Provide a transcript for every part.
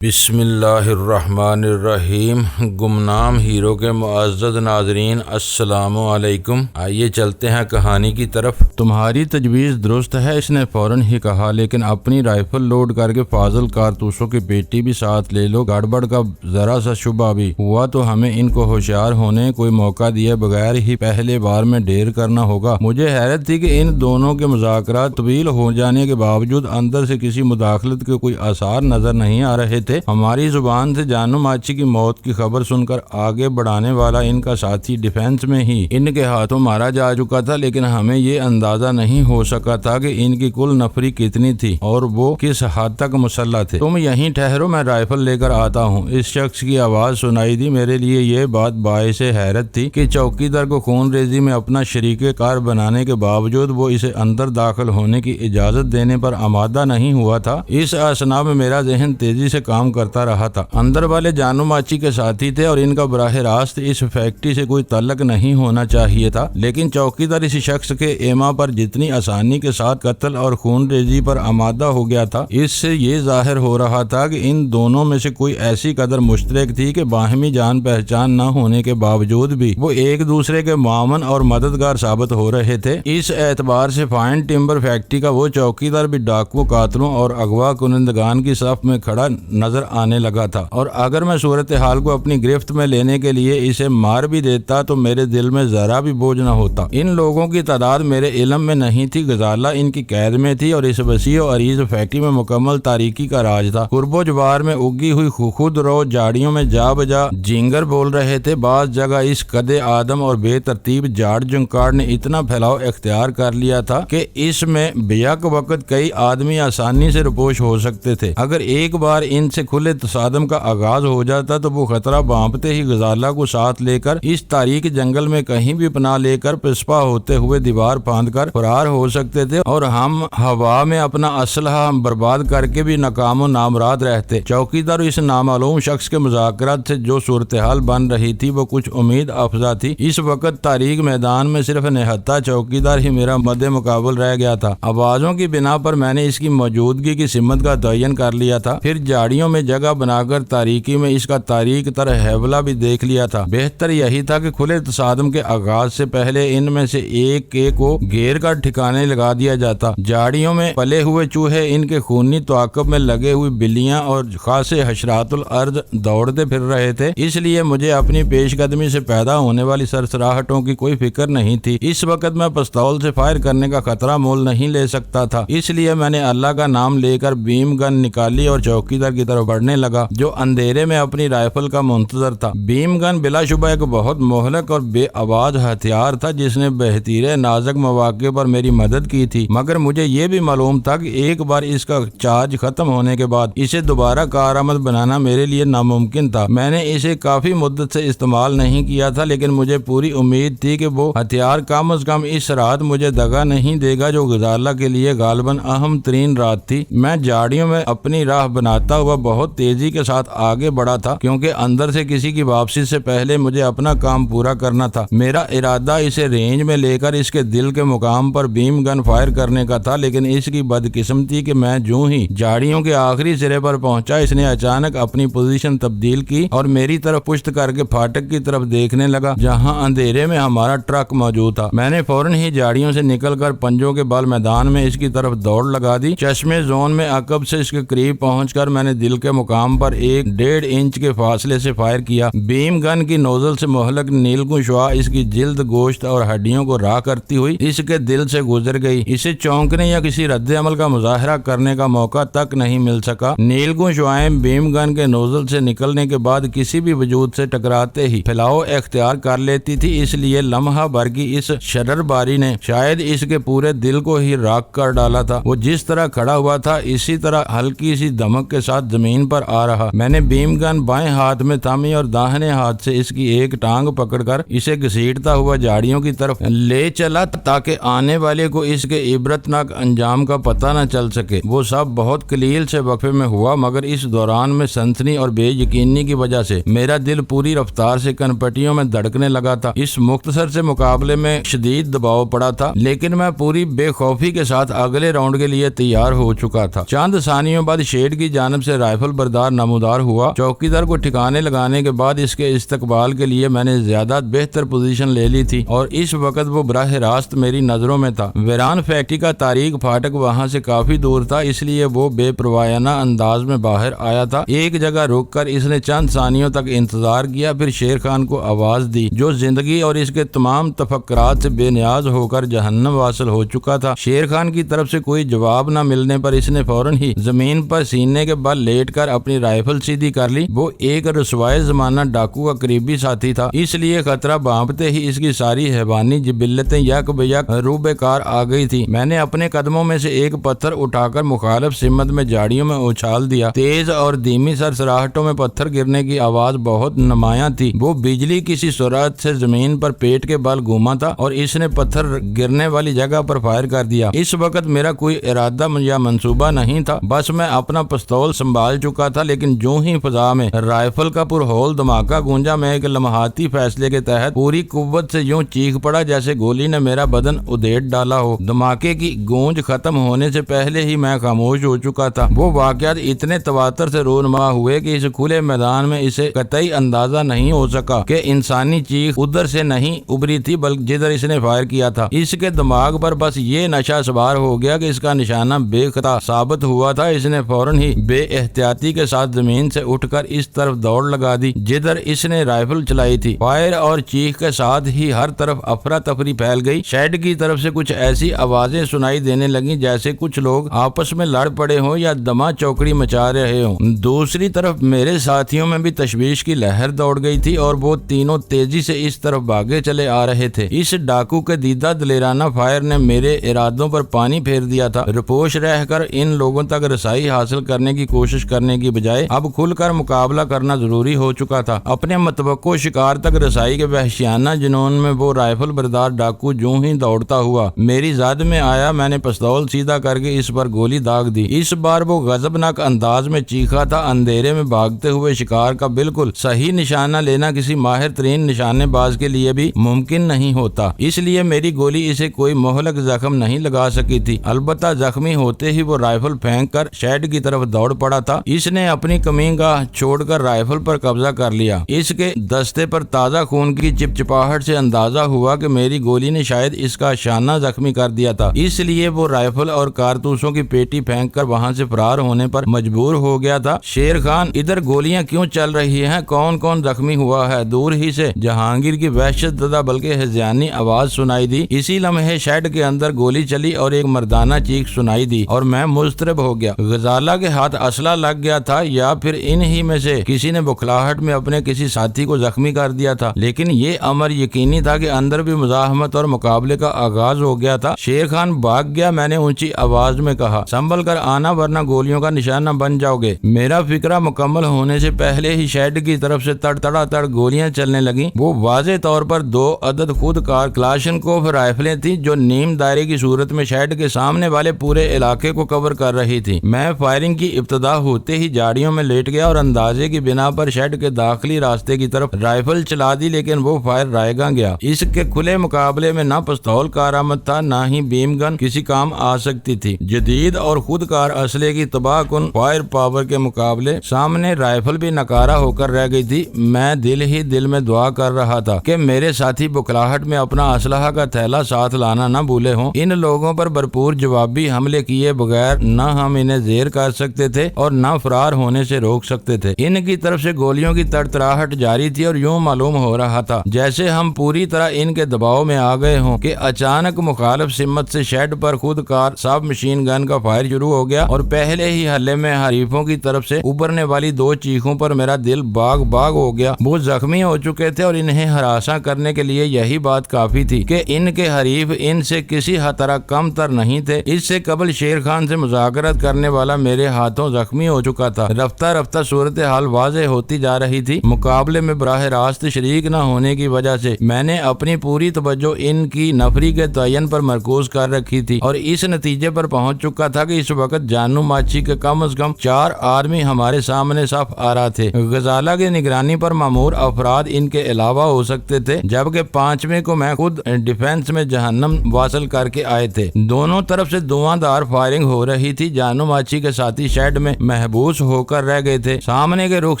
بسم اللہ الرحمن الرحیم۔ گمنام ہیرو کے معزز ناظرین السلام علیکم۔ آئیے چلتے ہیں کہانی کی طرف۔ تمہاری تجویز درست ہے، اس نے فوراً ہی کہا، لیکن اپنی رائفل لوڈ کر کے فاضل کارتوسوں کی پیٹی بھی ساتھ لے لو۔ گڑبڑ کا ذرا سا شبہ بھی ہوا تو ہمیں ان کو ہوشیار ہونے کوئی موقع دیے بغیر ہی پہلے بار میں ڈھیر کرنا ہوگا۔ مجھے حیرت تھی کہ ان دونوں کے مذاکرات طویل ہو جانے کے باوجود اندر سے کسی مداخلت کے کوئی آثار نظر نہیں آ رہے تھے۔ ہماری زبان سے جانو ماچی کی موت کی خبر سن کر آگے بڑھانے والا ان کا ساتھی ڈیفنس میں ہی ان کے ہاتھوں مارا جا چکا تھا، لیکن ہمیں یہ اندازہ نہیں ہو سکا تھا کہ ان کی کل نفری کتنی تھی اور وہ کس حد تک مسلح تھے۔ تم یہیں ٹھہرو، میں رائفل لے کر آتا ہوں۔ اس شخص کی آواز سنائی دی۔ میرے لیے یہ بات باعث حیرت تھی کہ چوکیدار کو خون ریزی میں اپنا شریک کار بنانے کے باوجود وہ اسے اندر داخل ہونے کی اجازت دینے پر آمادہ نہیں ہوا تھا۔ اس اثنا میں میرا ذہن تیزی سے کام کرتا رہا تھا۔ اندر والے جانو ماچی کے ساتھی تھے اور ان کا براہ راست اس فیکٹری سے کوئی تعلق نہیں ہونا چاہیے تھا، لیکن چوکیدار اس شخص کے ایما پر جتنی آسانی کے ساتھ قتل اور خون ریزی پر آمادہ ہو گیا تھا، اس سے یہ ظاہر ہو رہا تھا کہ ان دونوں میں سے کوئی ایسی قدر مشترک تھی کہ باہمی جان پہچان نہ ہونے کے باوجود بھی وہ ایک دوسرے کے معاون اور مددگار ثابت ہو رہے تھے۔ اس اعتبار سے فائن ٹمبر فیکٹری کا وہ چوکیدار بھی ڈاکو قاتلوں اور اغوا کنندگان کی صف میں کھڑا نظر آنے لگا تھا، اور اگر میں صورتحال کو اپنی گرفت میں لینے کے لیے اسے مار بھی دیتا تو میرے دل میں ذرا بھی بوجھ نہ ہوتا۔ ان لوگوں کی تعداد میرے علم میں نہیں تھی، غزالہ ان کی قید میں تھی اور اس وسیع و عریض فیکٹری میں مکمل تاریکی کا راج تھا۔ قرب و جوار میں اگی ہوئی خود رو جاڑیوں میں جا بجا جینگر بول رہے تھے۔ بعض جگہ اس قد آدم اور بے ترتیب جاڑ جنکاڑ نے اتنا پھیلاؤ اختیار کر لیا تھا کہ اس میں بیک وقت کئی آدمی آسانی سے روپوش ہو سکتے تھے۔ اگر ایک بار ان سے کھلے تصادم کا آغاز ہو جاتا تو وہ خطرہ بانپتے ہی غزالہ کو ساتھ لے کر اس تاریک جنگل میں کہیں بھی پناہ لے کر پسپا ہوتے ہوئے دیوار پھاند کر فرار ہو سکتے تھے، اور ہم ہوا میں اپنا اسلحہ برباد کر کے بھی ناکام و نامراد رہتے۔ چوکیدار اس نامعلوم شخص کے مذاکرات سے جو صورتحال بن رہی تھی وہ کچھ امید افزا تھی۔ اس وقت تاریک میدان میں صرف نہتہ چوکیدار ہی میرا مد مقابل رہ گیا تھا۔ آوازوں کی بنا پر میں نے اس کی موجودگی کی سمت کا تعین کر لیا تھا، پھر جاڑیوں میں جگہ بنا کر تاریکی میں اس کا تاریک تر حیولہ بھی دیکھ لیا تھا۔ بہتر یہی تھا کہ کھلے تصادم کے آغاز سے پہلے ان میں سے ایک کو گھیر کر ٹھکانے لگا دیا جاتا۔ جاڑیوں میں پلے ہوئے چوہے، ان کے خونی تعاقب میں لگے ہوئی بلیاں اور خاصے حشرات الارض دوڑتے پھر رہے تھے، اس لیے مجھے اپنی پیش قدمی سے پیدا ہونے والی سرسراہٹوں کی کوئی فکر نہیں تھی۔ اس وقت میں پستول سے فائر کرنے کا خطرہ مول نہیں لے سکتا تھا، اس لیے میں نے اللہ کا نام لے کر بیم گن نکالی اور چوکیدار کی طرف بڑھنے لگا جو اندھیرے میں اپنی رائفل کا منتظر تھا۔ بیم گن بلا شبہ ایک بہت مہلک اور بے آواز ہتھیار تھا جس نے بہتیرے نازک مواقع پر میری مدد کی تھی، مگر مجھے یہ بھی معلوم تھا کہ ایک بار اس کا چارج ختم ہونے کے بعد اسے دوبارہ کارآمد بنانا میرے لیے ناممکن تھا۔ میں نے اسے کافی مدت سے استعمال نہیں کیا تھا، لیکن مجھے پوری امید تھی کہ وہ ہتھیار کم از کم اس رات مجھے دغا نہیں دے گا جو غزالہ کے لیے غالباً اہم ترین رات تھی۔ میں جاڑیوں میں اپنی راہ بناتا ہوا بہت تیزی کے ساتھ آگے بڑھا تھا، کیونکہ اندر سے کسی کی واپسی سے پہلے مجھے اپنا کام پورا کرنا تھا۔ میرا ارادہ اسے رینج میں لے کر اس کے دل کے مقام پر بیم گن فائر کرنے کا تھا، لیکن اس کی بدقسمتی کہ میں جوں ہی جاڑیوں کے آخری سرے پر پہنچا، اس نے اچانک اپنی پوزیشن تبدیل کی اور میری طرف پشت کر کے پھاٹک کی طرف دیکھنے لگا جہاں اندھیرے میں ہمارا ٹرک موجود تھا۔ میں نے فوراً ہی جاڑیوں سے نکل کر پنجوں کے بل میدان میں اس کی طرف دوڑ لگا دی۔ چشمے زون میں عقب سے اس کے قریب پہنچ کر میں نے دل کے مقام پر 1.5 انچ کے فاصلے سے فائر کیا۔ بیم گن کی نوزل سے مہلک نیلگوں شعاع اس کی جلد، گوشت اور ہڈیوں کو راہ کرتی ہوئی اس کے دل سے گزر گئی۔ اسے چونکنے یا کسی رد عمل کا مظاہرہ کرنے کا موقع تک نہیں مل سکا۔ نیلگوں شعاعیں بیم گن کے نوزل سے نکلنے کے بعد کسی بھی وجود سے ٹکراتے ہی پھیلاؤ اختیار کر لیتی تھی، اس لیے لمحہ بھر کی اس شرر باری نے شاید اس کے پورے دل کو ہی راکھ کر ڈالا تھا۔ وہ جس طرح کھڑا ہوا تھا اسی طرح ہلکی سی دھمک کے ساتھ زمین پر آ رہا۔ میں نے بیم گن بائیں ہاتھ میں تھامی اور داہنے ہاتھ سے اس کی ایک ٹانگ پکڑ کر اسے گھسیٹتا ہوا جاڑیوں کی طرف لے چلا تاکہ آنے والے کو اس کے عبرتناک انجام کا پتہ نہ چل سکے۔ وہ سب بہت قلیل سے وقفے میں ہوا، مگر اس دوران میں سنسنی اور بے یقینی کی وجہ سے میرا دل پوری رفتار سے کنپٹیوں میں دھڑکنے لگا تھا۔ اس مختصر سے مقابلے میں شدید دباؤ پڑا تھا، لیکن میں پوری بے خوفی کے ساتھ اگلے راؤنڈ کے لیے تیار ہو چکا تھا۔ چند ثانیوں بعد شیڈ کی جانب سے رائفل بردار نمودار ہوا۔ چوکیدار کو ٹھکانے لگانے کے بعد اس کے استقبال کے لیے میں نے زیادہ بہتر پوزیشن لے لی تھی اور اس وقت وہ براہ راست میری نظروں میں تھا۔ ویران فیکٹری کا تاریک پھاٹک وہاں سے کافی دور تھا، اس لیے وہ بے پروایانہ انداز میں باہر آیا تھا۔ ایک جگہ رک کر اس نے چند ثانیوں تک انتظار کیا، پھر شیر خان کو آواز دی جو زندگی اور اس کے تمام تفکرات سے بے نیاز ہو کر جہنم واصل ہو چکا تھا۔ شیر خان کی طرف سے کوئی جواب نہ ملنے پر اس نے فوراً ہی زمین پر سینے کے بل لیٹ کر اپنی رائفل سیدھی کر لی۔ وہ ایک رسوائے زمانہ ڈاکو کا قریبی ساتھی تھا، اس لیے خطرہ بھانپتے ہی اس کی ساری حیوانی جبلتیں یک بے یک رو بے کار آ گئی تھی۔ میں نے اپنے قدموں میں سے ایک پتھر اٹھا کر مخالف سمت میں جھاڑیوں میں اچھال دیا۔ تیز اور دھیمی سرسراہٹوں میں پتھر گرنے کی آواز بہت نمایاں تھی۔ وہ بجلی کسی سرعت سے زمین پر پیٹ کے بل گھوما تھا اور اس نے پتھر گرنے والی جگہ پر فائر کر دیا۔ اس وقت میرا کوئی ارادہ یا منصوبہ نہیں تھا، بس میں اپنا پستول سنبھال چکا تھا، لیکن جو ہی فضا میں رائفل کا پرہول دھماکہ گونجا، میں ایک لمحاتی فیصلے کے تحت پوری قوت سے یوں چیخ پڑا جیسے گولی نے میرا بدن ادھیڑ ڈالا ہو۔ دھماکے کی گونج ختم ہونے سے پہلے ہی میں خاموش ہو چکا تھا۔ وہ واقعات اتنے تواتر سے رونما ہوئے کہ اس کھلے میدان میں اسے قطعی اندازہ نہیں ہو سکا کہ انسانی چیخ ادھر سے نہیں ابری تھی بلکہ جدھر اس نے فائر کیا تھا۔ اس کے دماغ پر بس یہ نشہ سوار ہو گیا کہ اس کا نشانہ بے خطا ثابت ہوا تھا۔ اس نے فوراً ہی بے احتیاطی کے ساتھ زمین سے اٹھ کر اس طرف دوڑ لگا دی جدھر اس نے رائفل چلائی تھی۔ فائر اور چیخ کے ساتھ ہی ہر طرف افراتفری پھیل گئی۔ شیڈ کی طرف سے کچھ ایسی آوازیں سنائی دینے لگیں جیسے کچھ لوگ آپس میں لڑ پڑے ہوں یا دما چوکڑی مچا رہے ہوں۔ دوسری طرف میرے ساتھیوں میں بھی تشویش کی لہر دوڑ گئی تھی اور وہ تینوں تیزی سے اس طرف بھاگے چلے آ رہے تھے۔ اس ڈاکو کے دیدہ دلیرانہ فائر نے میرے ارادوں پر پانی پھیر دیا تھا۔ رپوش رہ کر ان لوگوں تک رسائی حاصل کرنے کی کوشش کرنے کی بجائے اب کھل کر مقابلہ کرنا ضروری ہو چکا تھا۔ اپنے متوقع شکار تک رسائی کے وحشیانہ جنون میں وہ رائفل بردار ڈاکو جو ہی دوڑتا ہوا میری زد میں آیا، میں نے پستول سیدھا کر کے اس پر گولی داغ دی۔ اس بار وہ غضبناک انداز میں چیخا تھا۔ اندھیرے میں بھاگتے ہوئے شکار کا بالکل صحیح نشانہ لینا کسی ماہر ترین نشانے باز کے لیے بھی ممکن نہیں ہوتا، اس لیے میری گولی اسے کوئی مہلک زخم نہیں لگا سکی تھی۔ البتہ زخمی ہوتے ہی وہ رائفل پھینک کر شیڈ کی طرف دوڑ پڑا تھا۔ اس نے اپنی کمین گاہ چھوڑ کر رائفل پر قبضہ کر لیا۔ اس کے دستے پر تازہ خون کی چپچپاہٹ سے اندازہ ہوا کہ میری گولی نے شاید اس کا شانہ زخمی کر دیا تھا، اس لیے وہ رائفل اور کارتوسوں کی پیٹی پھینک کر وہاں سے فرار ہونے پر مجبور ہو گیا تھا۔ شیر خان، ادھر گولیاں کیوں چل رہی ہیں؟ کون کون زخمی ہوا ہے؟ دور ہی سے جہانگیر کی وحشت زدہ بلکہ ہذیانی آواز سنائی دی۔ اسی لمحے شیڈ کے اندر گولی چلی اور ایک مردانہ چیخ سنائی دی اور میں مضطرب ہو گیا۔ غزالہ کے ہاتھ اسلحہ لگ گیا تھا یا پھر ان ہی میں سے کسی نے بکھلاہٹ میں اپنے کسی ساتھی کو زخمی کر دیا تھا، لیکن یہ امر یقینی تھا کہ اندر بھی مزاحمت اور مقابلے کا آغاز ہو گیا تھا۔ شیر خان بھاگ گیا۔ میں نے اونچی آواز میں کہا، سنبھل کر آنا ورنہ گولیوں کا نشانہ بن جاؤ گے۔ میرا فکرہ مکمل ہونے سے پہلے ہی شیڈ کی طرف سے تڑ گولیاں چلنے لگیں۔ وہ واضح طور پر 2 عدد خود کار کلاشنکوف رائفلیں تھیں جو نیم دائرے کی صورت میں شیڈ کے سامنے والے پورے علاقے کو کور کر رہی تھی۔ میں فائرنگ کی ابتدا ہوتے ہی جاڑیوں میں لیٹ گیا اور اندازے کی بنا پر شیڈ کے داخلی راستے کی طرف رائفل چلا دی، لیکن وہ فائر رائے گاں گیا۔ اس کے کھلے مقابلے میں نہ پستول کارآمد تھا نہ ہی بیم گن کسی کام آ سکتی تھی۔ جدید اور خود کار اسلحے کی تباہ کن فائر پاور کے مقابلے سامنے رائفل بھی ناکارہ ہو کر رہ گئی تھی۔ میں دل ہی دل میں دعا کر رہا تھا کہ میرے ساتھی بکھلاہٹ میں اپنا اسلحہ کا تھیلا ساتھ لانا نہ بھولے ہوں۔ ان لوگوں پر بھرپور جوابی حملے کیے بغیر نہ ہم انہیں زیر کر سکتے تھے اور نہ فرار ہونے سے روک سکتے تھے۔ ان کی طرف سے گولیوں کی تڑتڑاہٹ جاری تھی اور یوں معلوم ہو رہا تھا جیسے ہم پوری طرح ان کے دباؤ میں آ گئے ہوں کہ اچانک مخالف سمت سے شیڈ پر خود کار سب مشین گن کا فائر شروع ہو گیا اور پہلے ہی حلے میں حریفوں کی طرف سے ابھرنے والی 2 چیخوں پر میرا دل باغ ہو گیا۔ وہ زخمی ہو چکے تھے اور انہیں ہراساں کرنے کے لیے یہی بات کافی تھی کہ ان کے حریف ان سے کسی طرح کم تر نہیں تھے۔ اس سے قبل شیر خان سے مذاکرت کرنے والا میرے ہاتھوں زخمی ہو چکا تھا۔ رفتہ رفتہ صورتحال واضح ہوتی جا رہی تھی۔ مقابلے میں براہ راست شریک نہ ہونے کی وجہ سے میں نے اپنی پوری توجہ ان کی نفری کے تعین پر مرکوز کر رکھی تھی اور اس نتیجے پر پہنچ چکا تھا کہ اس وقت جانو ماچھی کے کم از کم 4 آدمی ہمارے سامنے صف آ رہا تھے۔ غزالہ کی نگرانی پر مامور افراد ان کے علاوہ ہو سکتے تھے، جبکہ 5ویں کو میں خود ڈیفنس میں جہنم واصل کر کے آئے تھے۔ دونوں طرف سے دھواں دار فائرنگ ہو رہی تھی۔ جانو ماچھی کے ساتھی شیڈ میں محبوس ہو کر رہ گئے تھے۔ سامنے کے رخ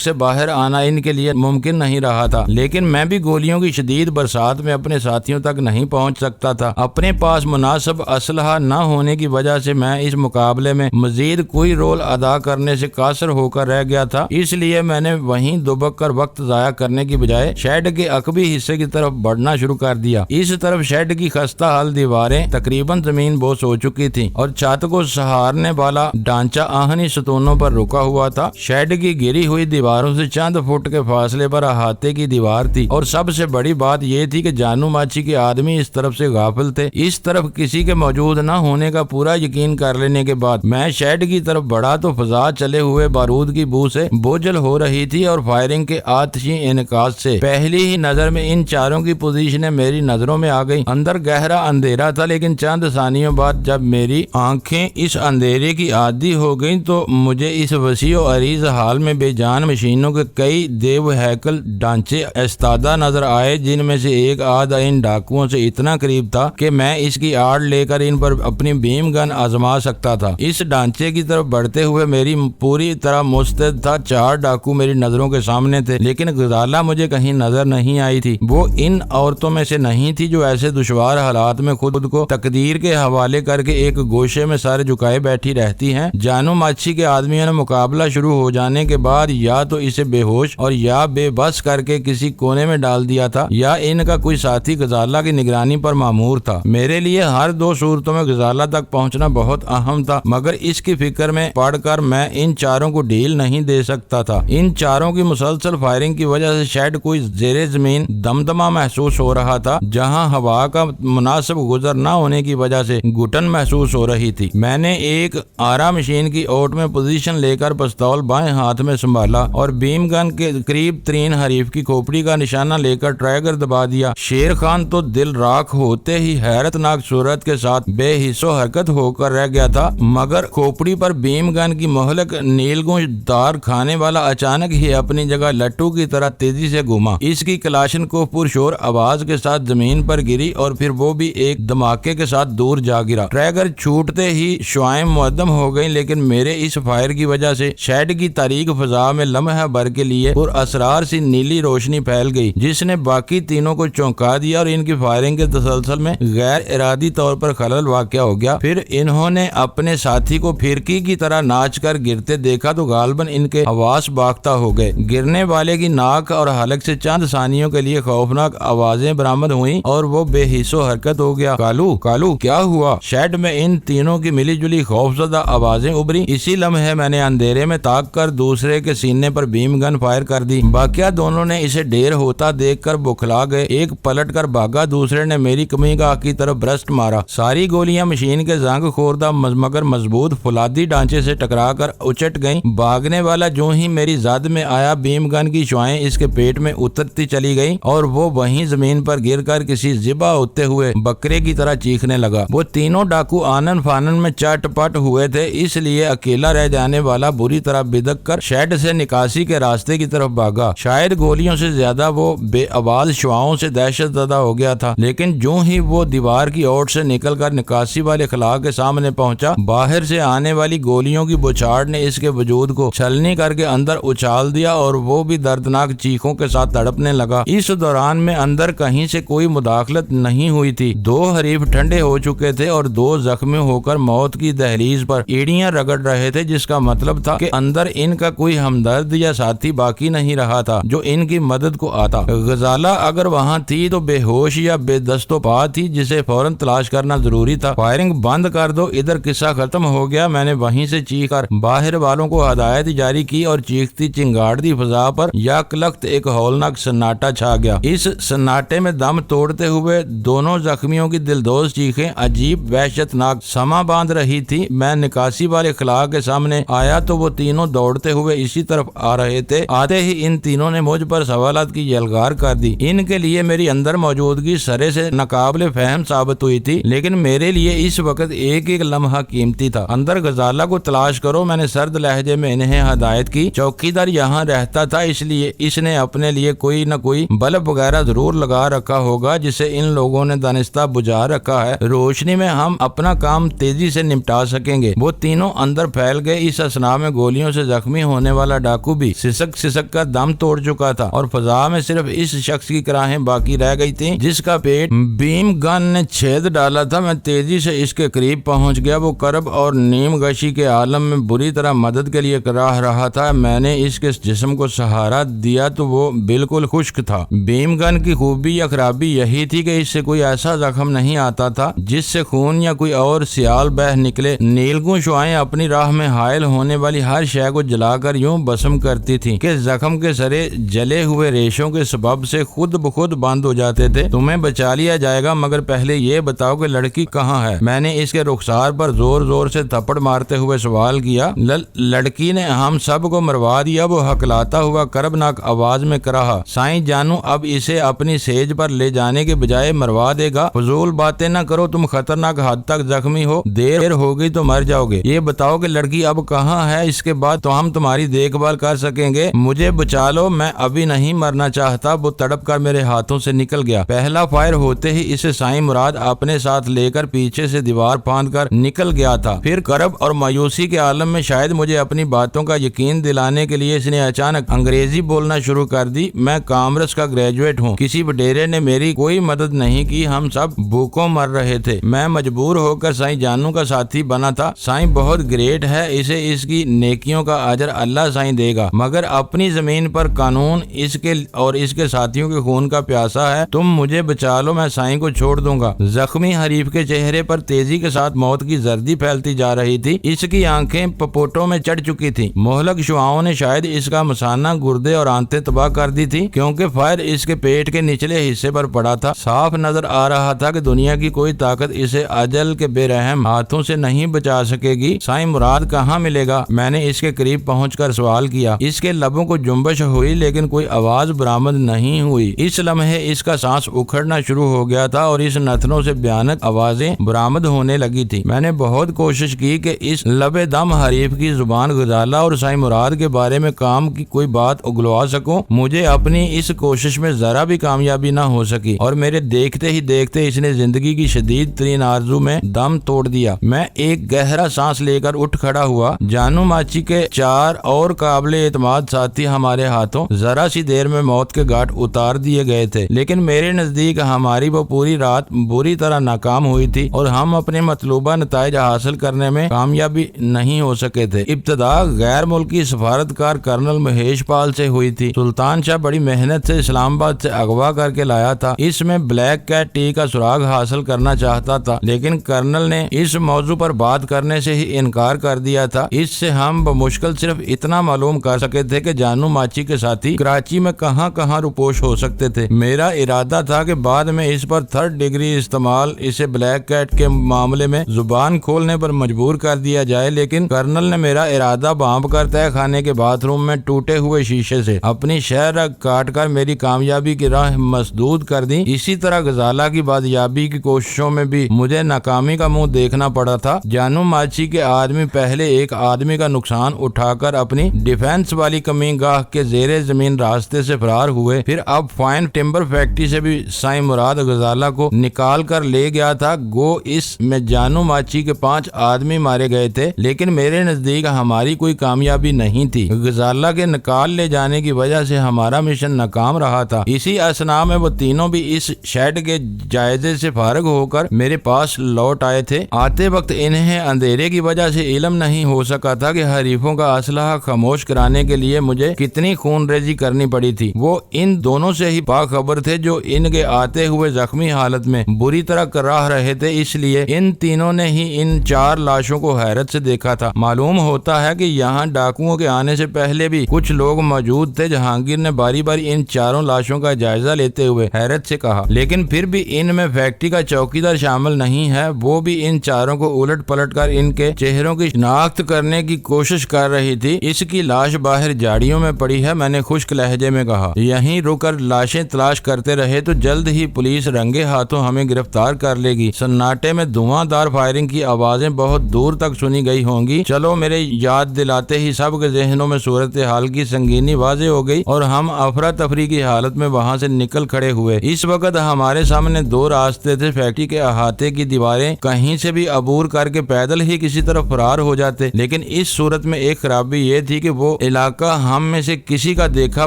سے باہر آنا ان کے لیے ممکن نہیں رہا تھا، لیکن میں بھی گولیوں کی شدید برسات میں اپنے ساتھیوں تک نہیں پہنچ سکتا تھا۔ اپنے پاس مناسب اسلحہ نہ ہونے کی وجہ سے میں اس مقابلے میں مزید کوئی رول ادا کرنے سے قاصر ہو کر رہ گیا تھا، اس لیے میں نے وہیں دبک کر وقت ضائع کرنے کی بجائے شیڈ کے عقبی حصے کی طرف بڑھنا شروع کر دیا۔ اس طرف شیڈ کی خستہ حال دیواریں تقریباً زمین بوس ہو چکی تھیں اور چھت کو سہارنے والا ڈھانچہ آہنی ستونوں پر رکا ہوا تھا۔ شیڈ کی گری ہوئی دیواروں سے چند فٹ کے فاصلے پر احاطے کی دیوار تھی، اور سب سے بڑی بات یہ تھی کہ جانو ماچی کے آدمی اس طرف سے غافل تھے۔ اس طرف کسی کے موجود نہ ہونے کا پورا یقین کر لینے کے بعد میں شیڈ کی طرف بڑھا تو فضا چلے ہوئے بارود کی بو سے بوجھل ہو رہی تھی اور فائرنگ کے آتشی انعکاس سے پہلی ہی نظر میں ان چاروں کی پوزیشنیں میری نظروں میں آ گئی۔ اندر گہرا اندھیرا تھا، لیکن چند ثانیوں بعد جب میری آنکھیں اس اندھیرے کی عادی ہو گئیں تو مجھے اس وسیع و عریض حال میں بے جان مشینوں کے کئی دیو ہیکل ڈھانچے استادہ نظر آئے، جن میں سے ایک آدھا ان ڈاکوؤں سے اتنا قریب تھا کہ میں اس کی آڑ لے کر ان پر اپنی بیم گن آزما سکتا تھا۔ اس ڈھانچے کی طرف بڑھتے ہوئے میری پوری طرح مستعد تھا۔ 4 ڈاکو میری نظروں کے سامنے تھے، لیکن غزالہ مجھے کہیں نظر نہیں آئی تھی۔ وہ ان عورتوں میں سے نہیں تھی جو ایسے دشوار حالات میں خود کو تقدیر کے حوالے کر کے ایک گوشے میں سر جھکائے بیٹھی رہتی ہیں۔ جانو ماچی کے آدمیوں نے مقابلہ شروع ہو جانے کے بعد یا تو اسے بے ہوش اور یا بے بس کر کے کسی کونے میں ڈال دیا تھا، یا ان کا کوئی ساتھی غزالہ کی نگرانی پر مامور تھا۔ میرے لیے ہر 2 صورتوں میں غزالہ تک پہنچنا بہت اہم تھا، مگر اس کی فکر میں پڑھ کر میں ان چاروں کو ڈھیل نہیں دے سکتا تھا۔ ان چاروں کی مسلسل فائرنگ کی وجہ سے شاید کوئی زیر زمین دمدمہ محسوس ہو رہا تھا، جہاں ہوا کا مناسب گزر نہ ہونے کی وجہ سے گھٹن محسوس ہو رہی تھی۔ میں نے ایک آرا مشین کی اوٹ میں پوزیشن لے کر پستول بائیں ہاتھ میں سنبھالا اور بیم گن کے قریب ترین حریف کی کھوپڑی کا نشانہ لے کر ٹریگر دبا دیا۔ شیر خان تو دل راکھ ہوتے ہی حیرت ناک صورت کے ساتھ بے حس و حرکت ہو کر رہ گیا تھا، مگر کھوپڑی پر بیم گن کی مہلک نیل گونج دار کھانے والا اچانک ہی اپنی جگہ لٹو کی طرح تیزی سے گھوما۔ اس کی کلاشن کو پرشور آواز کے ساتھ زمین پر گری اور پھر وہ بھی ایک دھماکے کے ساتھ دور جا گرا۔ ٹریگر چھوٹتے ہی شعائیں معدم ہو گئیں، لیکن میرے اس فائر کی وجہ سے شیڈ کی تاریک فضا میں لمحہ بھر کے لیے پر اسرار سی نیلی روشنی پھیل گئی، جس نے باقی تینوں کو چونکا دیا اور ان کی فائرنگ کے تسلسل میں غیر ارادی طور پر خلل واقع ہو گیا۔ پھر انہوں نے اپنے ساتھی کو پھرکی کی طرح ناچ کر گرتے دیکھا تو غالباً ان کے حواس باختہ ہو گئے۔ گرنے والے کی ناک اور حلق سے چند ثانیوں کے لیے خوفناک آوازیں برآمد ہوئیں اور وہ بے حس و حرکت ہو گیا۔ کالو کالو کیا ہوا؟ شیڈ میں ان تینوں کی ملی جلی خوفزدہ آوازیں ابھری۔ اسی لمحے میں نے اندھیرے میں تاک کر دوسرے کے سینے پر بیم گن فائر کر دی۔ باقیہ دونوں نے اسے ڈھیر ہوتا دیکھ کر بوکھلا گئے۔ ایک پلٹ کر بھاگا، دوسرے نے میری کمیں گاہ کی طرف برسٹ مارا۔ ساری گولیاں مشین کے زنگ خوردہ مگر مضبوط فولادی ڈھانچے سے ٹکرا کر اچٹ گئیں۔ بھاگنے والا جو ہی میری زد میں آیا، بیم گن کی شعائیں اس کے پیٹ میں اترتی چلی گئیں اور وہ وہیں زمین پر گر کر کسی ذبح ہوتے ہوئے بکرے کی طرح چیخنے لگا۔ وہ تینوں ڈاکو آنن فانن میں چٹ پٹ ہوئے تھے، اس لیے اکیلا رہ جانے والا بری طرح بدک کر شیڈ سے نکاسی کے راستے کی طرف بھاگا۔ شاید گولیوں سے زیادہ وہ بے آواز شعاؤں سے دہشت زدہ ہو گیا تھا، لیکن جو ہی وہ دیوار کی اوٹ سے نکل کر نکاسی والے خلا کے سامنے پہنچا، باہر سے آنے والی گولیوں کی بوچھاڑ نے اس کے وجود کو چھلنی کر کے اندر اچھال دیا اور وہ بھی دردناک چیخوں کے ساتھ تڑپنے لگا۔ اس دوران میں اندر کہیں سے کوئی مداخلت نہیں ہوئی تھی۔ 2 حریف ٹھنڈے ہو چکے تھے اور 2 زخمی ہو کر موت کی دہلیز پر ایڑیاں رگڑ رہے تھے، جس کا مطلب تھا کہ اندر ان کا کوئی ہمدرد یا ساتھی باقی نہیں رہا تھا جو ان کی مدد کو آتا۔ غزالہ اگر وہاں تھی تو بے ہوش یا بے دست و پا تھی، جسے فوراً تلاش کرنا ضروری تھا۔ فائرنگ بند کر دو، ادھر قصہ ختم ہو گیا۔ میں نے وہیں سے چیخ کر باہر والوں کو ہدایت جاری کی اور چیختی چنگاڑتی فضا پر یک لخت ایک ہولناک سناٹا چھا گیا۔ اس سناٹے میں دم توڑتے ہوئے دونوں زخمیوں کی دلدوز چیخیں عجیب وحشت ناک سما باندھ رہی تھی۔ میں نکاسی والے خلا کے سامنے آیا تو وہ تینوں دوڑتے ہوئے اسی طرف آ رہے تھے۔ آتے ہی ان تینوں نے مجھ پر سوالات کی یلغار کر دی۔ ان کے لیے میری اندر موجودگی سرے سے ناقابل فہم ثابت ہوئی تھی، لیکن میرے لیے اس وقت ایک ایک لمحہ قیمتی تھا۔ اندر غزالہ کو تلاش کرو، میں نے سرد لہجے میں انہیں ہدایت کی۔ چوکیدار یہاں رہتا تھا، اس لیے اس نے اپنے لیے کوئی نہ کوئی بلب وغیرہ ضرور لگا رکھا ہوگا جسے ان لوگوں نے دانستہ بجھا رکھا ہے۔ روشنی میں ہم اپنا کام تیزی سے نمٹا سکیں گے۔ وہ تینوں اندر پھیل گئے۔ اس اثنا میں گولیوں سے زخمی ہونے والا ڈاکو بھی سسک سسک کا دم توڑ چکا تھا اور فضا میں صرف اس شخص کی کراہیں باقی رہ گئی تھیں جس کا پیٹ بیم گن نے چھید ڈالا تھا۔ میں تیزی سے اس کے قریب پہنچ گیا۔ وہ کرب اور نیم گشی کے عالم میں بری طرح مدد کے لیے کراہ رہا تھا۔ میں نے اس کے جسم کو سہارا دیا تو وہ بالکل خشک تھا۔ بیم گن کی خوبی یا خرابی یہی تھی کہ اس سے کوئی ایسا زخم نہیں آتا تھا جس سے خون یا کوئی اور سیال بہ نکلے۔ نیلگوں شعائیں اپنی راہ میں حائل ہونے والی ہر شے کو جلا کر یوں بسم کرتی تھی کہ زخم کے سرے جلے ہوئے ریشوں کے سبب سے خود بخود بند ہو جاتے تھے۔ تمہیں بچا لیا جائے گا مگر پہلے یہ بتاؤ کہ لڑکی کہاں ہے؟ میں نے اس کے رخسار پر زور زور سے تھپڑ مارتے ہوئے سوال کیا۔ لڑکی نے ہم سب کو مروا دیا، وہ ہکلاتا ہوا کربناک آواز میں کہا۔ سائیں جانو اب اسے اپنی سیج پر لے جانے کے بجائے مروا دے گا۔ فضول باتیں نہ کرو، تم خطرناک حد تک زخمی ہو، دیر ہوگی تو مر جاؤ گے۔ یہ بتاؤ کہ لڑکی اب کہاں ہے، اس کے بعد تو ہم تمہاری دیکھ بھال کر سکیں گے۔ مجھے بچا لو، میں ابھی نہیں مرنا چاہتا۔ وہ تڑپ کر میرے ہاتھوں سے نکل گیا۔ پہلا فائر ہوتے ہی اسے سائیں مراد اپنے ساتھ لے کر پیچھے سے دیوار پھاند کر نکل گیا تھا۔ پھر کرب اور مایوسی کے عالم میں شاید مجھے اپنی باتوں کا یقین دلانے کے لیے اس نے اچانک انگریزی بولنا شروع کر دی۔ میں کامرس کا گریجویٹ ہوں، کسی وڈیرے نے میری کوئی مدد نہیں کی، ہم سب بھوکوں مر رہے تھے۔ میں مجبور ہو کر سائیں جانو کا ساتھی بنا تھا۔ سائیں بہت گریٹ ہے، اسے اس کی نیکیوں کا اجر اللہ سائیں دے گا، مگر اپنی زمین پر قانون اس کے اور اس کے ساتھیوں کے خون کا پیاسا ہے۔ تم مجھے بچا لو، میں سائیں کو چھوڑ دوں گا۔ زخمی حریف کے چہرے پر تیزی کے ساتھ موت کی زردی پھیلتی جا رہی تھی، اس کی آنکھیں پپوٹوں میں چڑھ چکی تھی۔ مہلک شعاؤں نے شاید اس کا مثانہ، گردے اور آنتیں تباہ کر دی تھی کیونکہ فائر اس کے پیٹ کے نچلے حصے پر پڑا تھا۔ صاف نظر آ رہا تھا کہ دنیا کی کوئی طاقت اسے اجل کے بے رحم ہاتھوں سے نہیں بچا سکے گی۔ سائیں مراد کہاں ملے گا؟ میں نے اس کے قریب پہنچ کر سوال کیا۔ اس کے لبوں کو جنبش ہوئی لیکن کوئی آواز برآمد نہیں ہوئی۔ اس لمحے اس کا سانس اکھڑنا شروع ہو گیا تھا اور اس نتنوں سے بھیانک آوازیں برآمد ہونے لگی تھی۔ میں نے بہت کوشش کی کہ اس لبے دم حریف کی زبان غزالہ اور سائیں مراد کے بارے میں کام کی کوئی بات اگلوا سکوں۔ مجھے اپنی اس کوشش میں ذرا بھی کامیابی نہ ہو سکی اور میرے دیکھتے ہی دیکھتے اس نے زندگی کی شدید ترین آرزو میں دم توڑ دیا۔ میں ایک گہرا سانس لے کر اٹھ کھڑا ہوا۔ جانو ماچی کے 4 اور قابل اعتماد ساتھی ہمارے ہاتھوں ذرا سی دیر میں موت کے گھاٹ اتار دیے گئے تھے، لیکن میرے نزدیک ہماری وہ پوری رات بری طرح ناکام ہوئی تھی اور ہم اپنے مطلوبہ نتائج حاصل کرنے میں کامیابی نہیں ہو سکے تھے۔ ابتدا غیر ملکی سفارتکار کرنل مہیش پال سے ہوئی تھی۔ سلطان شاہ بڑی محنت سے اسلام آباد سے اغوا کر کے لایا تھا۔ اس میں بلیک کیٹ ٹی کا سراغ حاصل کرنا چاہتا تھا، لیکن کرنل نے اس موضوع پر بات کرنے سے ہی انکار کر دیا تھا۔ اس سے ہم بمشکل صرف اتنا معلوم کر سکے تھے کہ جانو ماچی کے ساتھی کراچی میں کہاں کہاں روپوش ہو سکتے تھے۔ میرا ارادہ تھا کہ بعد میں اس پر 3rd ڈگری استعمال اسے بلیک کیٹ کے معاملے میں زبان کھولنے پر مجبور کر دیا جائے، لیکن کرنل نے میرا ارادہ بانپ کر تہہ خانے کے باتھ روم میں ٹوٹے ہوئے شیشے سے اپنی شہر کاٹ کر میری کامیابی کی راہ مسدود کر دی۔ اسی طرح غزالہ کی بازیابی کی کوششوں میں بھی مجھے ناکامی کا منہ دیکھنا پڑا تھا۔ جانو ماچی کے آدمی پہلے ایک آدمی کا نقصان اٹھا کر اپنی ڈیفینس والی کمین گاہ کے زیر زمین راستے سے فرار ہوئے، پھر اب فائن ٹمبر فیکٹری سے بھی سائیں مراد غزالہ کو نکال کر لے گیا تھا۔ گو اس میں جانو ماچی کے 5 آدمی مارے گئے تھے، لیکن میرے نزدیک ہماری کوئی کامیابی نہیں تھی۔ غزالہ کے نکال لے جانے کی وجہ سے ہمارا مشن ناکام رہا تھا۔ اسی اثنا میں وہ تینوں بھی اس شیڈ کے جائزے سے فارغ ہو کر میرے پاس لوٹ آئے تھے۔ آتے وقت انہیں اندھیرے کی وجہ سے علم نہیں ہو سکا تھا کہ حریفوں کا اسلحہ خاموش کرانے کے لیے مجھے کتنی خون ریزی کرنی پڑی تھی۔ وہ ان دونوں سے ہی باخبر تھے جو ان کے آتے ہوئے زخمی حالت میں بری طرح کراہ رہے تھے، اس لیے ان تینوں نے ہی ان 4 لاشوں کو حیرت سے دیکھا تھا۔ معلوم ہوتا ہے کہ یہاں ڈاکوؤں کے آنے سے پہلے بھی کچھ لوگ موجود تھے۔ جہانگیر نے باری باری ان 4 لاشوں کا جائزہ لیتے ہوئے حیرت سے کہا، لیکن پھر بھی ان میں فیکٹری کا چوکیدار شامل نہیں ہے۔ وہ بھی ان 4 کو الٹ پلٹ کر ان کے چہروں کی شناخت کرنے کی کوشش کر رہی تھی۔ اس کی لاش باہر جاڑیوں میں پڑی ہے، میں نے خشک لہجے میں کہا۔ یہیں رک کر لاشیں تلاش کرتے رہے تو جلد ہی پولیس رنگے ہاتھوں ہمیں گرفتار کر لے گی۔ سناٹے میں دھواں دار فائرنگ کی آوازیں بہت دور تک سنی گئی ہوں گی۔ چلو، میرے یاد دلاتے ہی سب کے ذہنوں میں صورتحال کی سنگینی واضح ہو گئی اور ہم افراتفری کی حالت میں وہاں سے نکل کھڑے ہوئے۔ اس وقت ہمارے سامنے 2 راستے تھے۔ فیکٹری کے احاطے کی دیواریں کہیں سے بھی عبور کر کے پیدل ہی کسی طرف فرار ہو جاتے، لیکن لیکن اس صورت میں ایک خرابی یہ تھی کہ وہ علاقہ ہم میں سے کسی کا دیکھا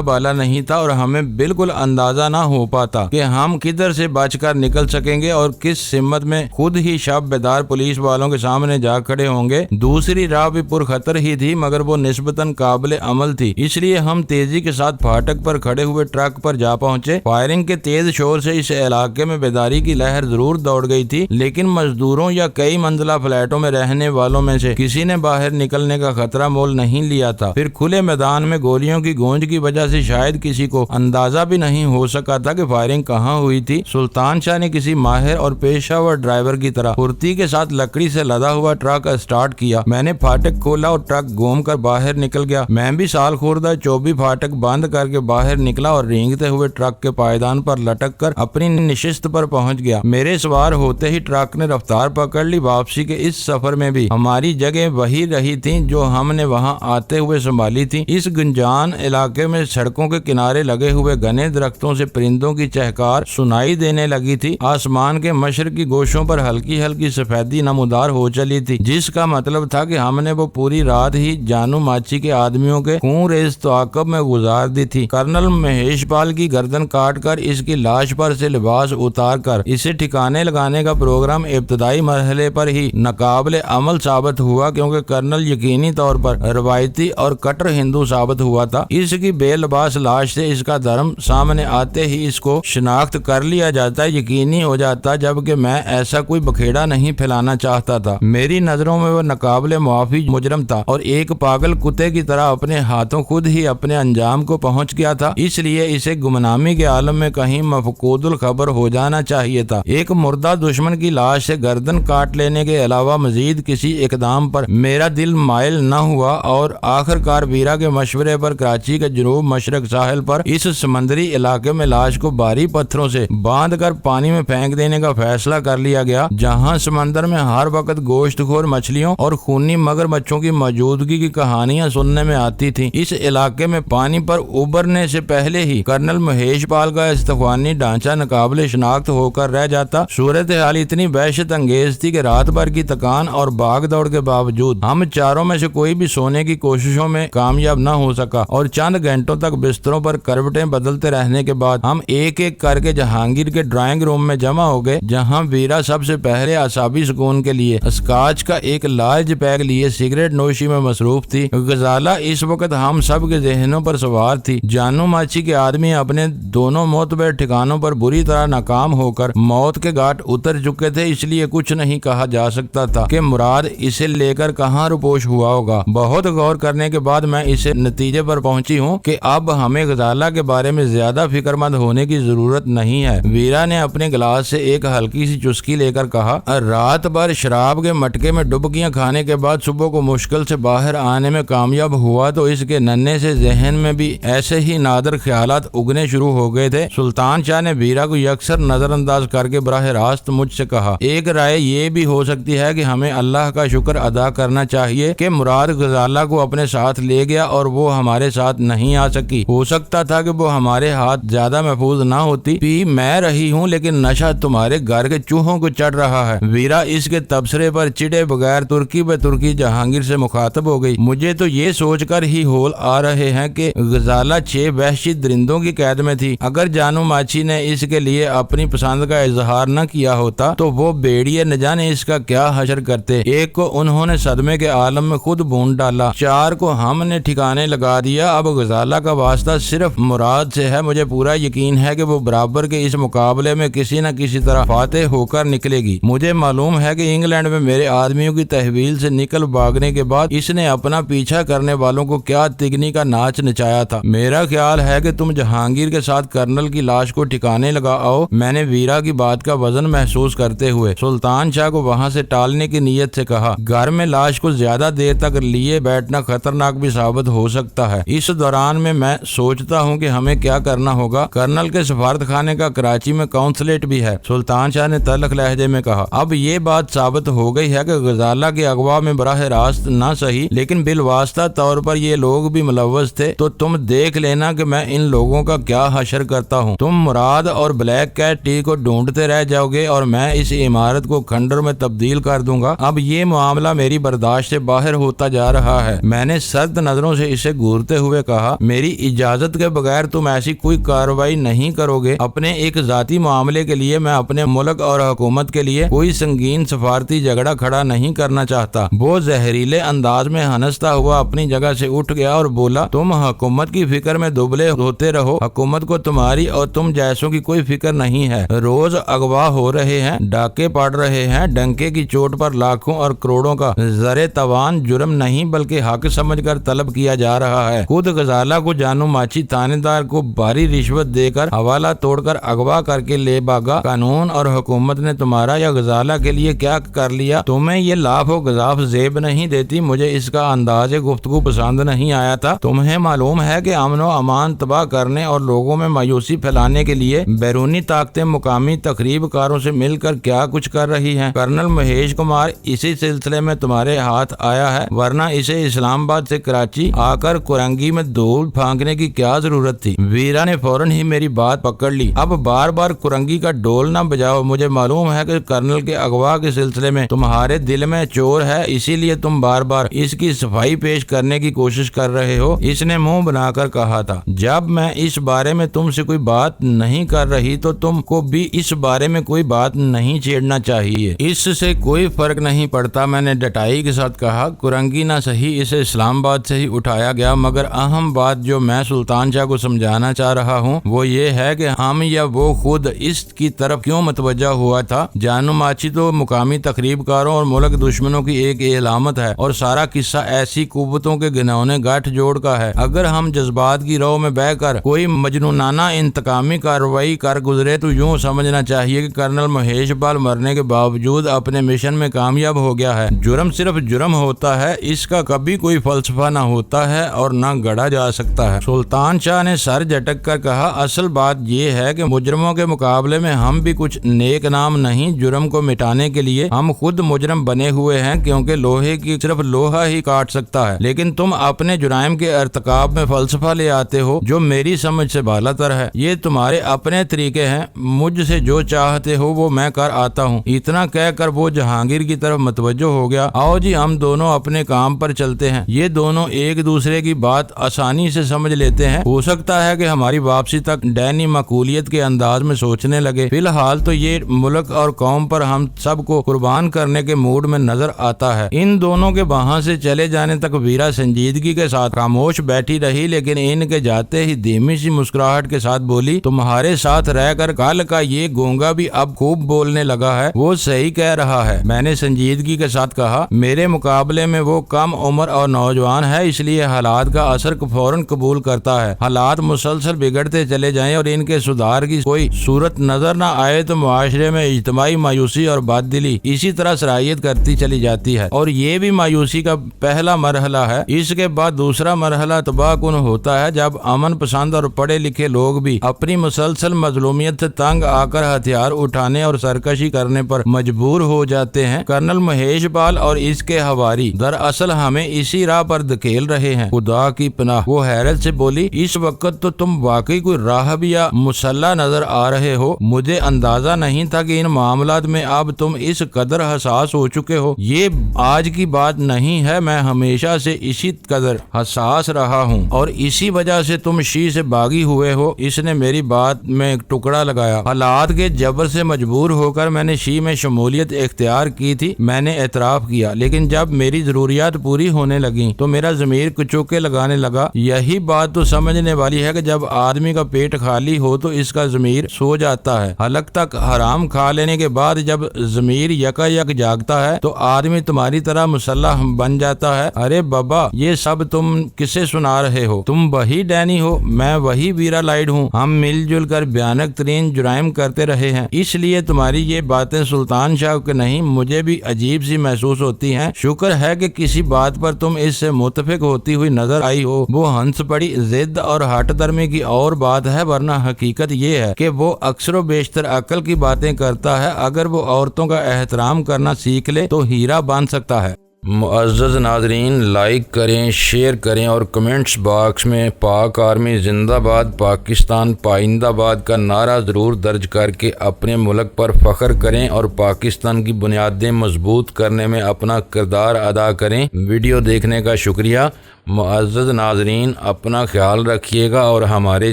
بالا نہیں تھا اور ہمیں بالکل اندازہ نہ ہو پاتا کہ ہم کدھر سے بچ کر نکل سکیں گے اور کس سمت میں خود ہی شب بیدار پولیس والوں کے سامنے جا کھڑے ہوں گے۔ دوسری راہ بھی پرخطر ہی تھی مگر وہ نسبتاً قابل عمل تھی، اس لیے ہم تیزی کے ساتھ پھاٹک پر کھڑے ہوئے ٹرک پر جا پہنچے۔ فائرنگ کے تیز شور سے اس علاقے میں بیداری کی لہر ضرور دوڑ گئی تھی، لیکن مزدوروں یا کئی منزلہ فلیٹوں میں رہنے والوں میں سے کسی نے باہر نکلنے کا خطرہ مول نہیں لیا تھا۔ پھر کھلے میدان میں گولیوں کی گونج کی وجہ سے شاید کسی کو اندازہ بھی نہیں ہو سکا تھا کہ فائرنگ کہاں ہوئی تھی۔ سلطان شاہ نے کسی ماہر اور پیشہ ور ڈرائیور کی طرح پھرتی کے ساتھ لکڑی سے لدا ہوا ٹرک اسٹارٹ کیا۔ میں نے پھاٹک کھولا اور ٹرک گھوم کر باہر نکل گیا۔ میں بھی سال خوردہ چوبی پھاٹک بند کر کے باہر نکلا اور رینگتے ہوئے ٹرک کے پائیدان پر لٹک کر اپنی نشست پر پہنچ گیا۔ میرے سوار ہوتے ہی ٹرک نے رفتار پکڑ لی۔ واپسی کے اس سفر میں بھی ہماری جگہ وہی رہی تھی جو ہم نے وہاں آتے ہوئے سنبھالی تھی۔ اس گنجان علاقے میں سڑکوں کے کنارے لگے ہوئے گھنے درختوں سے پرندوں کی چہکار سنائی دینے لگی تھی۔ آسمان کے مشرقی گوشوں پر ہلکی ہلکی سفیدی نمودار ہو چلی تھی، جس کا مطلب تھا کہ ہم نے وہ پوری رات ہی جانو ماچی کے آدمیوں کے خون ریز تعاقب میں گزار دی تھی۔ کرنل مہیش پال کی گردن کاٹ کر اس کی لاش پر سے لباس اتار کر اسے ٹھکانے لگانے کا پروگرام ابتدائی مرحلے پر ہی ناقابل عمل ثابت ہوا، کیونکہ کرنل یقینی طور پر روایتی اور کٹر ہندو ثابت ہوا تھا۔ اس کی بے لباس لاش سے اس کا دھرم سامنے آتے ہی اس کو شناخت کر لیا جاتا، یقینی ہو جاتا، جبکہ میں ایسا کوئی بکھیڑا نہیں پھیلانا چاہتا تھا۔ میری نظروں میں وہ ناقابل معافی مجرم تھا اور ایک پاگل کتے کی طرح اپنے ہاتھوں خود ہی اپنے انجام کو پہنچ گیا تھا، اس لیے اسے گمنامی کے عالم میں کہیں مفقود الخبر ہو جانا چاہیے تھا۔ ایک مردہ دشمن کی لاش سے گردن کاٹ لینے کے علاوہ مزید کسی اقدام پر میرا دل مائل نہ ہوا اور آخر کار ویرا کے مشورے پر کراچی کے جنوب مشرق ساحل پر اس سمندری علاقے میں لاش کو بھاری پتھروں سے باندھ کر پانی میں پھینک دینے کا فیصلہ کر لیا گیا، جہاں سمندر میں ہر وقت گوشت خور مچھلیوں اور خونی مگر مچھوں کی موجودگی کی کہانیاں سننے میں آتی تھیں۔ اس علاقے میں پانی پر ابھرنے سے پہلے ہی کرنل مہیش پال کا استخوانی ڈھانچہ ناقابل شناخت ہو کر رہ جاتا۔ صورتحال اتنی وحشت انگیز تھی کہ رات بھر کی تکان اور بھاگ دوڑ کے باوجود ہم چاروں میں سے کوئی بھی سونے کی کوششوں میں کامیاب نہ ہو سکا اور چند گھنٹوں تک بستروں پر کروٹیں بدلتے رہنے کے بعد ہم ایک ایک کر کے جہانگیر کے ڈرائنگ روم میں جمع ہو گئے، جہاں ویرا سب سے پہلے اعصابی سکون کے لیے اسکاچ کا ایک لارج پیک لیے سگریٹ نوشی میں مصروف تھی۔ غزالہ اس وقت ہم سب کے ذہنوں پر سوار تھی۔ جانو ماچی کے آدمی اپنے دونوں معتبر ٹھکانوں پر بری طرح ناکام ہو کر موت کے گھاٹ اتر چکے تھے، اس لیے کچھ نہیں کہا جا سکتا تھا کہ مراد اسے لے کر کہاں روپوش ہوا ہوگا۔ بہت غور کرنے کے بعد میں اس نتیجے پر پہنچی ہوں کہ اب ہمیں غزالہ کے بارے میں زیادہ فکر مند ہونے کی ضرورت نہیں ہے۔ ویرا نے اپنے گلاس سے ایک ہلکی سی چسکی لے کر کہا، رات بھر شراب کے مٹکے میں ڈبکیاں کھانے کے بعد صبح کو مشکل سے باہر آنے میں کامیاب ہوا تو اس کے ننھے سے ذہن میں بھی ایسے ہی نادر خیالات اگنے شروع ہو گئے تھے۔ سلطان شاہ نے ویرا کو یکسر نظر انداز کر کے براہ راست مجھ سے کہا، ایک رائے یہ بھی ہو سکتی ہے کہ ہمیں اللہ کا شکر ادا کرنا چاہیے کہ مراد غزالہ کو اپنے ساتھ لے گیا اور وہ ہمارے ساتھ نہیں آ سکی۔ ہو سکتا تھا کہ وہ ہمارے ہاتھ زیادہ محفوظ نہ ہوتی۔ پی میں رہی ہوں لیکن نشہ تمہارے گھر کے چوہوں کو چڑھ رہا ہے۔ ویرا اس کے تبصرے پر چڑے بغیر ترکی بے ترکی جہانگیر سے مخاطب ہو گئی، مجھے تو یہ سوچ کر ہی ہول آ رہے ہیں کہ غزالہ 6 وحشی درندوں کی قید میں تھی۔ اگر جانو ماچی نے اس کے لیے اپنی پسند کا اظہار نہ کیا ہوتا تو وہ بیڑیے نہ جانے اس کا کیا حشر کرتے۔ ایک کو انہوں نے صدمے کے عالم میں خود بھون ڈالا، 4 کو ہم نے ٹھکانے لگا دیا۔ اب غزالہ کا واسطہ صرف مراد سے ہے، مجھے پورا یقین ہے کہ وہ برابر کے اس مقابلے میں کسی نہ کسی طرح فاتح ہو کر نکلے گی۔ مجھے معلوم ہے کہ انگلینڈ میں میرے آدمیوں کی تحویل سے نکل بھاگنے کے بعد اس نے اپنا پیچھا کرنے والوں کو کیا تگنی کا ناچ نچایا تھا۔ میرا خیال ہے کہ تم جہانگیر کے ساتھ کرنل کی لاش کو ٹھکانے لگا آؤ۔ میں نے ویرا کی بات کا وزن محسوس کرتے ہوئے سلطان شاہ کو وہاں سے ٹالنے کی نیت سے کہا، گھر میں لاش کو زیادہ دیر تک لیے بیٹھنا خطرناک بھی ثابت ہو سکتا ہے۔ اس دوران میں سوچتا ہوں کہ ہمیں کیا کرنا ہوگا۔ کرنل کے سفارت خانے کا کراچی میں قونصلیٹ بھی ہے، سلطان شاہ نے تلخ لہجے میں کہا۔ اب یہ بات ثابت ہو گئی ہے کہ غزالہ کے اغوا میں براہ راست نہ صحیح لیکن بالواسطہ طور پر یہ لوگ بھی ملوث تھے، تو تم دیکھ لینا کہ میں ان لوگوں کا کیا حشر کرتا ہوں۔ تم مراد اور بلیک کیٹ ٹی کو ڈھونڈتے رہ جاؤ گے اور میں اس عمارت کو کھنڈر میں تبدیل کر دوں گا۔ اب یہ معاملہ میری برداشت سے باہر ہوتا جا رہا ہے۔ میں نے سرد نظروں سے اسے گھورتے ہوئے کہا، میری اجازت کے بغیر تم ایسی کوئی کارروائی نہیں کرو گے۔ اپنے ایک ذاتی معاملے کے لیے میں اپنے ملک اور حکومت کے لیے کوئی سنگین سفارتی جھگڑا کھڑا نہیں کرنا چاہتا۔ وہ زہریلے انداز میں ہنستا ہوا اپنی جگہ سے اٹھ گیا اور بولا، تم حکومت کی فکر میں دبلے ہوتے رہو، حکومت کو تمہاری اور تم جیسوں کی کوئی فکر نہیں ہے۔ روز اغوا ہو رہے ہیں، ڈاکے پڑ رہے ہیں، ڈنکے کی چوٹ پر لاکھوں اور کروڑوں کا زر توان جرم نہیں بلکہ حق سمجھ کر طلب کیا جا رہا ہے۔ خود غزالہ کو جانو ماچی تھانے دار کو بھاری رشوت دے کر حوالہ توڑ کر اغوا کر کے لے بھاگا۔ قانون اور حکومت نے تمہارا یا غزالہ کے لیے کیا کر لیا؟ تمہیں یہ لاف و گزاف زیب نہیں دیتی؟ مجھے اس کا انداز گفتگو پسند نہیں آیا تھا۔ تمہیں معلوم ہے کہ امن و امان تباہ کرنے اور لوگوں میں مایوسی پھیلانے کے لیے بیرونی طاقتیں مقامی تخریب کاروں سے مل کر کیا کچھ کر رہی ہیں۔ کرنل مہیش کمار اسی سلسلے میں تمہارے ہاتھ آیا ہے، ورنہ اسے اسلام آباد سے کراچی آ کر کرنگی میں دھول پھانکنے کی کیا ضرورت تھی؟ ویرا نے فوراً ہی میری بات پکڑ لی، اب بار بار کرنگی کا ڈول نہ بجاؤ۔ مجھے معلوم ہے کہ کرنل کے اغوا کے سلسلے میں تمہارے دل میں چور ہے، اسی لیے تم بار بار اس کی صفائی پیش کرنے کی کوشش کر رہے ہو۔ اس نے منہ بنا کر کہا تھا، جب میں اس بارے میں تم سے کوئی بات نہیں کر رہی تو تم کو بھی اس بارے میں کوئی بات نہیں چھیڑنا چاہیے۔ اس سے کوئی فرق نہیں پڑتا، میں نے ڈٹائی کے ساتھ کہا۔ کرنگی نہ صحیح، اسے اسلام آباد سے ہی اٹھایا گیا، مگر اہم بات جو میں سلطان شاہ کو سمجھانا چاہ رہا ہوں وہ یہ ہے کہ ہم یا وہ خود اس کی طرف کیوں متوجہ ہوا تھا۔ جانو ماچی تو مقامی تخریب کاروں اور ملک دشمنوں کی ایک علامت ہے، اور سارا قصہ ایسی قوتوں کے گھنونے گٹھ جوڑ کا ہے۔ اگر ہم جذبات کی رو میں بہ کر کوئی مجنونانہ انتقامی کارروائی کر گزرے تو یوں سمجھنا چاہیے کہ کرنل مہیش پال مرنے کے باوجود اپنے مشن میں کامیاب ہو گیا ہے۔ جرم صرف جرم ہوتا ہے، اس کا کبھی کوئی فلسفہ نہ ہوتا ہے اور نہ گڑھا جا سکتا ہے۔ سلطان شاہ نے سر جھٹک کر کہا، اصل بات یہ ہے کہ مجرموں کے مقابلے میں ہم بھی کچھ نیک نام نہیں۔ جرم کو مٹانے کے لیے ہم خود مجرم بنے ہوئے ہیں، کیونکہ لوہے کی صرف لوہا ہی کاٹ سکتا ہے۔ لیکن تم اپنے جرائم کے ارتکاب میں فلسفہ لے آتے ہو جو میری سمجھ سے بالا تر ہے۔ یہ تمہارے اپنے طریقے ہیں، مجھ سے جو چاہتے ہو وہ میں کر آتا ہوں۔ اتنا کہہ کر وہ جہانگیر کی طرف متوجہ ہو گیا۔ آؤ جی ہم دونوں اپنے کام پر چلتے ہیں۔ یہ دونوں ایک دوسرے کی بات آسانی سے سمجھ لیتے ہیں، ہو سکتا ہے کہ ہماری واپسی تک ڈینی معقولیت کے انداز میں سوچنے لگے۔ فی الحال تو یہ ملک اور قوم پر ہم سب کو قربان کرنے کے موڈ میں نظر آتا ہے۔ ان دونوں کے وہاں سے چلے جانے تک ویرا سنجیدگی کے ساتھ خاموش بیٹھی رہی، لیکن ان کے جاتے ہی دھیمی سی مسکراہٹ کے ساتھ بولی، تمہارے ساتھ رہ کر کل کا یہ گونگا بھی اب خوب بولنے لگا ہے۔ وہ صحیح کہہ رہا ہے، میں نے سنجیدگی کے ساتھ کہا۔ میرے مقابلے میں وہ کم عمر اور نوجوان ہے، اس لیے حالات کا اثر فوراً قبول کرتا ہے۔ حالات مسلسل بگڑتے چلے جائیں اور ان کے سدھار کی کوئی صورت نظر نہ آئے تو معاشرے میں اجتماعی مایوسی اور بد دلی اسی طرح سرایت کرتی چلی جاتی ہے، اور یہ بھی مایوسی کا پہلا مرحلہ ہے۔ اس کے بعد دوسرا مرحلہ تباہ کن ہوتا ہے، جب امن پسند اور پڑھے لکھے لوگ بھی اپنی مسلسل مظلومیت سے تنگ آ کر ہتھیار اٹھانے اور سرکشی کرنے پر مجبور ہو جاتے ہیں۔ کرنل مہیش پال اور اس کے ہواری دراصل ہمیں اسی راہ پر دھکیل رہے ہیں۔ خدا کی پناہ، وہ حیرت سے بولی، اس وقت تو تم واقعی کوئی راہب یا مسلح نظر آ رہے ہو۔ مجھے اندازہ نہیں تھا کہ ان معاملات میں اب تم اس قدر حساس ہو چکے ہو۔ یہ آج کی بات نہیں ہے، میں ہمیشہ سے اسی قدر حساس رہا ہوں اور اسی وجہ سے تم شی سے باغی ہوئے ہو۔ اس نے میری بات میں ایک ٹکڑا لگایا۔ حالات کے جبر سے مجبور ہو کر میں نے شی میں شمولیت اختیار کی تھی، میں نے اعتراف کیا، لیکن جب میری ضروریات پوری ہونے لگیں تو میرا ضمیر کچوکے لگانے لگا۔ یہی بات تو سمجھنے والی ہے کہ جب آدمی کا پیٹ خالی ہو تو اس کا ضمیر سو جاتا ہے۔ حلق تک حرام کھا لینے کے بعد جب ضمیر یکا یک جاگتا ہے تو آدمی تمہاری طرح مسلح بن جاتا ہے۔ ارے بابا، یہ سب تم کسے سنا رہے ہو؟ تم وہی ڈینی ہو، میں وہی ویرا لائڈ ہوں۔ ہم مل جل کر بھیانک ترین جرائم کرتے رہے ہیں، اس لیے تمہاری یہ باتیں سلطان شاہ کے نہیں مجھے بھی عجیب سی محسوس ہوتی ہیں۔ شکر ہے کہ کسی بات پر تم اس سے متفق ہوتی ہوئی نظر آئی ہو۔ وہ ہنس پڑی۔ ضد اور ہٹ درمی کی اور بات ہے، ورنہ حقیقت یہ ہے کہ وہ اکثر و بیشتر عقل کی باتیں کرتا ہے۔ اگر وہ عورتوں کا احترام کرنا سیکھ لے تو ہیرا بن سکتا ہے۔ معزز ناظرین، لائک کریں، شیئر کریں اور کمنٹس باکس میں پاک آرمی زندہ باد، پاکستان پائندہ آباد کا نعرہ ضرور درج کر کے اپنے ملک پر فخر کریں اور پاکستان کی بنیادیں مضبوط کرنے میں اپنا کردار ادا کریں۔ ویڈیو دیکھنے کا شکریہ۔ معزز ناظرین، اپنا خیال رکھیے گا اور ہمارے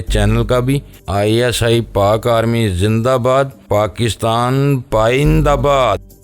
چینل کا بھی۔ ISI پاک آرمی زندہ باد، پاکستان پائندہ آباد۔